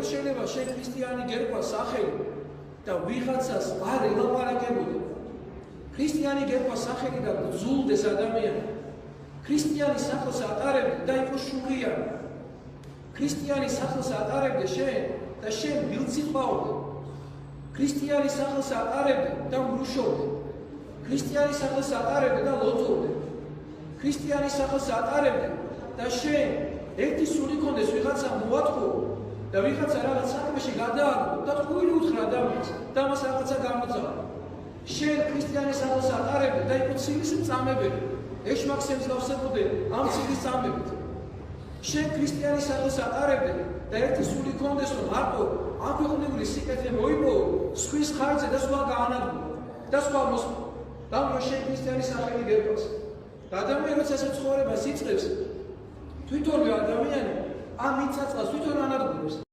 შეიძლება შენ ქრისტიანი გერყვა სახელი და ვიღაცას არ ელაპარაკებოდი. ქრისტიანი გერყვა სახელი და ბრძულდეს ადამიანი. ქრისტიანი სახელს ატარებდი და იყო შუღიანი. ქრისტიანი სახელს ატარებდი შენ და შენ ვილცი ყავდი. ქრისტიანი სახელს ატარებდი და მრუშობდი. ქრისტიანი სახელს ატარებდი და ლოცავდი. ქრისტიანი სახელს ატარებდი და შენ ერთი სული კონდეს ვიღაცა მოატყო და ვიღაცა რაღაც საქმეში გადააგდო და თქვილი უთხრა ადამიანს და მას რაღაცა გამოძავა. შენ ქრისტიანის სახელს ატარებდი და იყო ცილის მწამებელი. ეშმაკსებს გავსებოდე ამ ცილის წამებით. შენ ქრისტიანის სახელს ატარებდი და ერთი სული კონდეს რომ მარტო აქვეყნებული სიკეთე მოიპოვო, სხვის ხარჯზე და სხვა გაანადგურა და სხვა მოსპო. მაგრამ შენ ქრისტიანის სახელი გერყავს. და ადამიანი როცა ეს ცხოვრებას იწყებს, თვითონვე ადამიანი ამ მიწაწას თვითონ ანადგურებს.